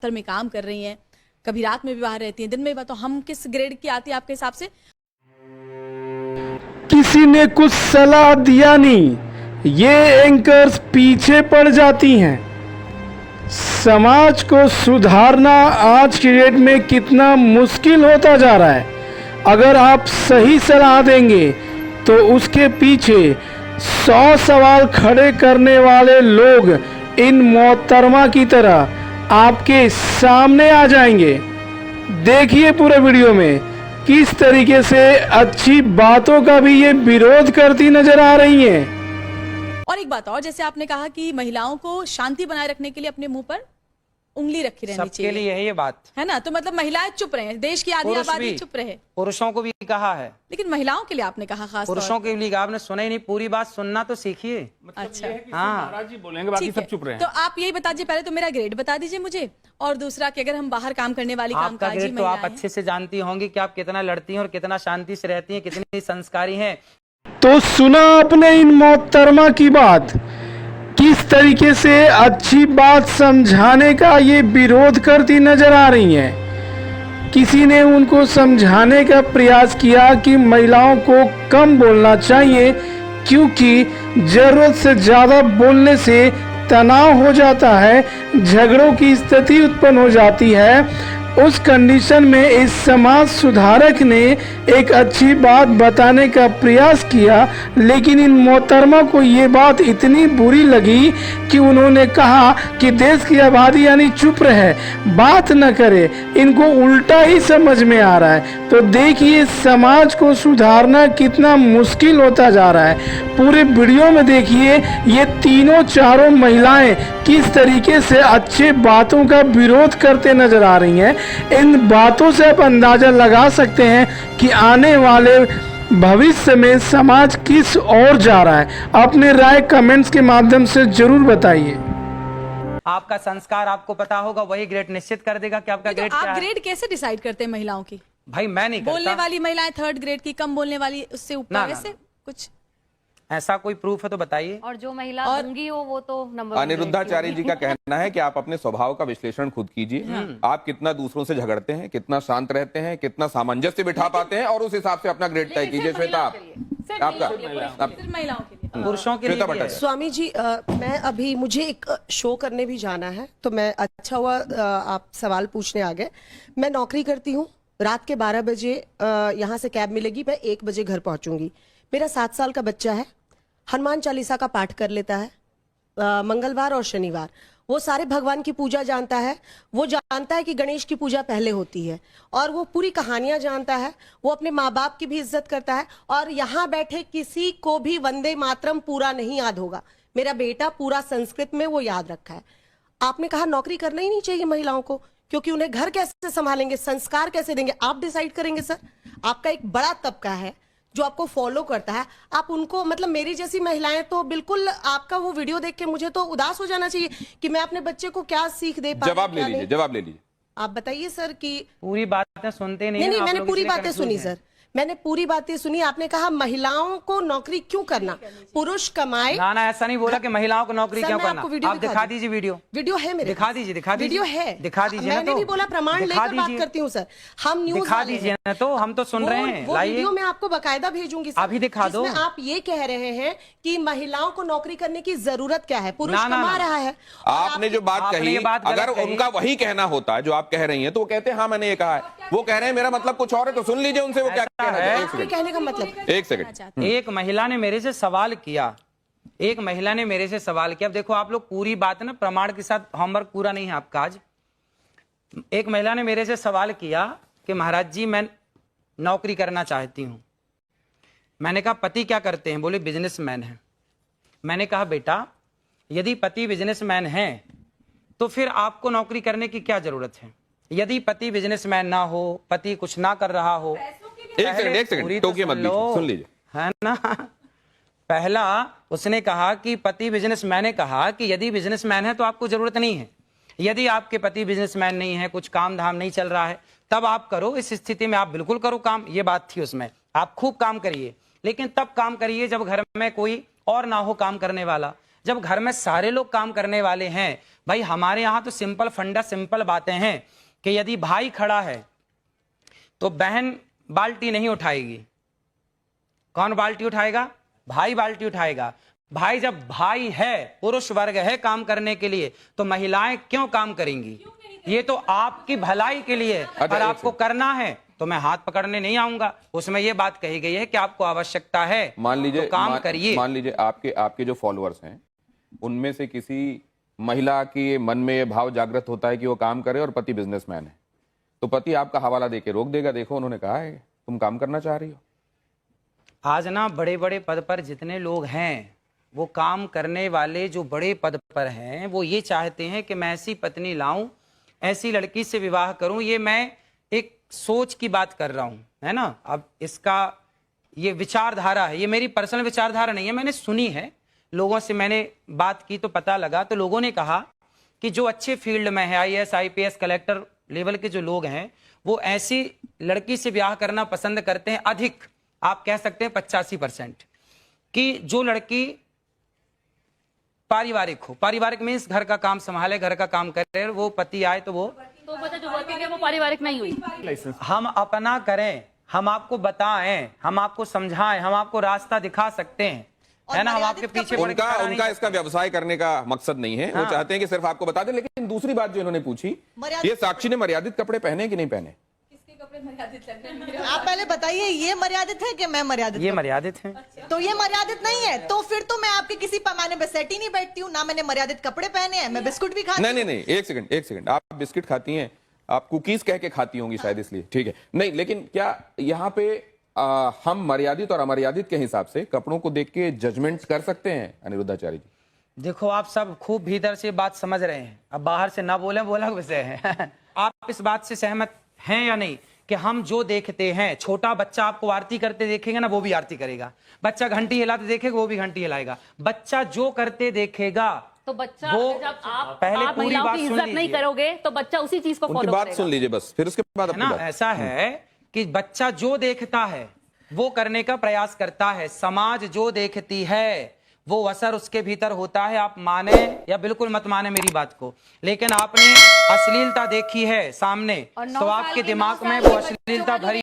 दफ्तर में काम कर रही हैं, कभी रात में भी बाहर रहती हैं, दिन में भी, तो हम किस ग्रेड की आती है आपके हिसाब से? किसी ने कुछ सलाह दिया नहीं, ये एंकर्स पीछे पड़ जाती हैं। समाज को सुधारना आज की डेट में कितना मुश्किल होता जा रहा है। अगर आप सही सलाह देंगे तो उसके पीछे 100 सवाल खड़े करने वाले लोग इन मोहतरमा की तरह आपके सामने आ जाएंगे। देखिए पूरे वीडियो में किस तरीके से अच्छी बातों का भी ये विरोध करती नजर आ रही हैं। और एक बात और, जैसे आपने कहा कि महिलाओं को शांति बनाए रखने के लिए अपने मुंह पर उंगली रखी रहनी चाहिए, सबके लिए है ये बात, है ना? तो मतलब महिलाएं चुप रहे, देश की आधी आबादी चुप रहे। पुरुषों को भी कहा है, लेकिन महिलाओं के लिए आपने कहा खास तौर पुरुषों के लिए आपने सुना ही नहीं, पूरी बात सुनना तो सीखिए। अच्छा, महाराज जी बोलेंगे, बाकी सब चुप रहे हैं। तो आप यही बता दीजिए, पहले तो मेरा ग्रेड बता दीजिए मुझे, और दूसरा कि अगर हम बाहर काम करने वाली आपका कामकाजी ग्रेड तो आप महिलाएं अच्छे से जानती होंगी कि आप कितना लड़ती हैं और कितना शांति से रहती हैं, कितनी संस्कारी हैं। तो सुना आपने इन मोहतरमा की बात, किस तरीके से अच्छी बात समझाने का ये विरोध करती नजर आ रही हैं। किसी ने उनको समझाने का प्रयास किया कि महिलाओं को कम बोलना चाहिए, क्योंकि जरूरत से ज्यादा बोलने से तनाव हो जाता है, झगड़ों की स्थिति उत्पन्न हो जाती है। उस कंडीशन में इस समाज सुधारक ने एक अच्छी बात बताने का प्रयास किया, लेकिन इन मोहतरमा को ये बात इतनी बुरी लगी कि उन्होंने कहा कि देश की आबादी यानी चुप रहे, बात न करे। इनको उल्टा ही समझ में आ रहा है। तो देखिए समाज को सुधारना कितना मुश्किल होता जा रहा है। पूरे वीडियो में देखिए ये तीनों चारों महिलाएं किस तरीके से अच्छे बातों का विरोध करते नजर आ रही हैं। इन बातों से आप अंदाजा लगा सकते हैं कि आने वाले भविष्य में समाज किस ओर जा रहा है। अपने राय कमेंट्स के माध्यम से जरूर बताइए। आपका संस्कार आपको पता होगा, वही ग्रेड निश्चित कर देगा कि आपका ग्रेड तो क्या आप है। ग्रेड कैसे डिसाइड करते हैं महिलाओं की? भाई मैं नहीं करता। बोलने वाली महिलाएं 3rd ग्रेड की, कम बोलने वाली उससे ऊपर, वैसे कुछ ऐसा कोई प्रूफ है तो बताइए। और जो महिला गूंगी हो वो तो नंबर अनिरुद्धाचार्य जी का कहना है कि आप अपने स्वभाव का विश्लेषण खुद कीजिए। आप कितना दूसरों से झगड़ते हैं, कितना शांत रहते हैं, कितना सामंजस्य बिठा पाते हैं, और उस हिसाब से अपना ग्रेड तय कीजिए। श्वेता, आपका महिलाओं के लिए, पुरुषों के लिए भी है। स्वामी जी, मैं अभी मुझे एक शो करने भी जाना है, तो मैं अच्छा हुआ आप सवाल पूछने आ गए। मैं नौकरी करती हूँ, रात के 12 बजे यहाँ से कैब मिलेगी, मैं 1 बजे घर पहुंचूंगी। मेरा 7 साल का बच्चा है, हनुमान चालीसा का पाठ कर लेता है मंगलवार और शनिवार। वो सारे भगवान की पूजा जानता है, वो जानता है कि गणेश की पूजा पहले होती है, और वो पूरी कहानियां जानता है। वो अपने माँ बाप की भी इज्जत करता है, और यहाँ बैठे किसी को भी वंदे मातरम पूरा नहीं याद होगा। मेरा बेटा पूरा संस्कृत में वो याद रखा है। आपने कहा नौकरी करना ही नहीं चाहिए महिलाओं को, क्योंकि उन्हें घर कैसे संभालेंगे, संस्कार कैसे देंगे, आप डिसाइड करेंगे। सर, आपका एक बड़ा तबका है जो आपको फॉलो करता है, आप उनको, मतलब मेरी जैसी महिलाएं तो बिल्कुल, आपका वो वीडियो देख के मुझे तो उदास हो जाना चाहिए कि मैं अपने बच्चे को क्या सीख दे पाऊं। जवाब ले लीजिए, जवाब ले लीजिए। आप बताइए सर कि पूरी बातें सुनते नहीं। नहीं, मैंने पूरी बातें सुनी सर, मैंने पूरी बातें सुनी। आपने कहा महिलाओं को नौकरी क्यों करना, पुरुष कमाए। ना ऐसा नहीं बोला कि महिलाओं को नौकरी क्यों करना। आप दिखा दीजिए वीडियो है मेरे, दिखा दीजिए वीडियो है, दिखा दीजिए। मैंने भी बोला प्रमाण लेकर बात करती हूँ सर। हम न्यूज़ दिखा दीजिए ना, तो हम तो सुन रहे हैं। वो वीडियो मैं आपको बकायदा भेजूंगी सर, अभी दिखा दो। आप ये कह रहे हैं कि महिलाओं को नौकरी करने की जरूरत क्या है, पुरुष कमा रहा है। आपने जो बात कही, अगर उनका वही कहना होता है जो आप कह रही हैं, तो वो कहते हैं हाँ मैंने ये कहा है। वो कह रहे हैं मेरा मतलब कुछ और है, तो सुन लीजिए उनसे वो क्या कहना है। कहने का मतलब, एक सेकंड। एक महिला ने मेरे से सवाल किया, एक महिला ने मेरे से सवाल किया। अब देखो आप लोग पूरी बात ना प्रमाण के साथ, होमवर्क पूरा नहीं है आपका आज। एक महिला ने मेरे से सवाल किया कि महाराज जी मैं नौकरी करना चाहती हूं। मैंने कहा पति क्या करते हैं? बोले बिजनेसमैन है। मैंने कहा बेटा यदि पति बिजनेसमैन है तो फिर आपको नौकरी करने की क्या जरूरत है? यदि पति बिजनेसमैन ना हो, पति कुछ ना कर रहा हो, एक सेकंड टोकिए मत बीच, सुन लीजिए, है ना। पहला उसने कहा कि पति बिजनेसमैन ने कहा कि यदि बिजनेसमैन है तो आपको जरूरत नहीं है। यदि आपके पति बिजनेसमैन नहीं है, कुछ काम धाम नहीं चल रहा है, तब आप करो। इस स्थिति में आप बिल्कुल करो काम, ये बात थी उसमें। आप खूब काम करिए, लेकिन तब काम करिए जब घर में कोई और ना हो काम करने वाला। जब घर में सारे लोग काम करने वाले हैं। भाई हमारे यहाँ तो सिंपल फंडा, सिंपल बातें हैं कि यदि भाई खड़ा है तो बहन बाल्टी नहीं उठाएगी। कौन बाल्टी उठाएगा? भाई बाल्टी उठाएगा। भाई जब भाई है, पुरुष वर्ग है काम करने के लिए, तो महिलाएं क्यों काम करेंगी? ये तो आपकी भलाई के लिए। अगर आपको करना है तो मैं हाथ पकड़ने नहीं आऊंगा। उसमें ये बात कही गई है कि आपको आवश्यकता है, मान लीजिए तो काम करिए। मान लीजिए आपके जो फॉलोअर्स हैं उनमें से किसी महिला के मन में ये भाव जागृत होता है कि वो काम करे और पति बिजनेसमैन है, तो पति आपका हवाला देके रोक देगा, देखो उन्होंने कहा है तुम काम करना चाह रही हो। आज ना बड़े बड़े पद पर जितने लोग हैं, वो काम करने वाले जो बड़े पद पर हैं, वो ये चाहते हैं कि मैं ऐसी पत्नी लाऊं, ऐसी लड़की से विवाह करूं। ये मैं एक सोच की बात कर रहा हूं, है ना। अब इसका ये विचारधारा है, ये मेरी पर्सनल विचारधारा नहीं है, मैंने सुनी है, लोगों से मैंने बात की तो पता लगा। तो लोगों ने कहा कि जो अच्छे फील्ड में है, IAS IPS कलेक्टर लेवल के जो लोग हैं, वो ऐसी लड़की से ब्याह करना पसंद करते हैं। अधिक आप कह सकते हैं 85%, कि जो लड़की पारिवारिक हो। पारिवारिक मीन्स घर का काम संभाले, घर का काम करे, वो पति आए तो वो बता जो वर्किंग है वो पारिवारिक नहीं हुई। हम अपना करें, हम आपको बताएं, हम आपको समझाएं, हम आपको रास्ता दिखा सकते हैं, है ना। हम आपके पीछे पड़ के खड़ा नहीं उनका इसका व्यवसाय करने का मकसद नहीं है। वो चाहते हैं कि सिर्फ आपको बता दें। लेकिन दूसरी बात जो इन्होंने पूछी, ये साक्षी ने मर्यादित कपड़े पहने कि नहीं पहने? आप पहले बताइए, ये मर्यादित है कि मैं मर्यादित? ये मर्यादित है। तो ये मर्यादित नहीं है, तो फिर तो मैं आपके किसी पैमाने पे सेट ही नहीं बैठती हूँ ना। मैंने मर्यादित कपड़े पहने हैं, मैं बिस्कुट भी खाती हूँ। नहीं, एक सेकंड, आप बिस्किट खाती हैं, आप कुकीज कह के खाती होंगी शायद, इसलिए ठीक है। नहीं, लेकिन क्या यहाँ पे हम मर्यादित और अमर्यादित के हिसाब से कपड़ों को देख के जजमेंट कर सकते हैं अनिरुद्धाचार्य जी? देखो आप सब खूब भीतर से बात समझ रहे हैं, अब बाहर से ना बोले बोला विषय है। आप इस बात से सहमत हैं या नहीं कि हम जो देखते हैं, छोटा बच्चा आपको आरती करते देखेगा ना, वो भी आरती करेगा। बच्चा घंटी हिलाते देखेगा, वो भी घंटी हिलाएगा। बच्चा जो करते देखेगा, तो बच्चा वो जब आप पहले पूरी महिलाओं बात की सुन इज्जत नहीं लीजिए। करोगे तो बच्चा उसी चीज को उनकी फॉलो बात करेगा। सुन लीजिए बस, फिर उसके बाद है अपनी ना। बात। ऐसा है कि बच्चा जो देखता है वो करने का प्रयास करता है। समाज जो देखती है वो असर उसके भीतर होता है। आप माने या बिल्कुल मत माने मेरी बात को, लेकिन आपने अश्लीलता देखी है सामने, और 9 तो साल आपके के दिमाग 9 में साल वो के अश्लीलता बच्चों भरी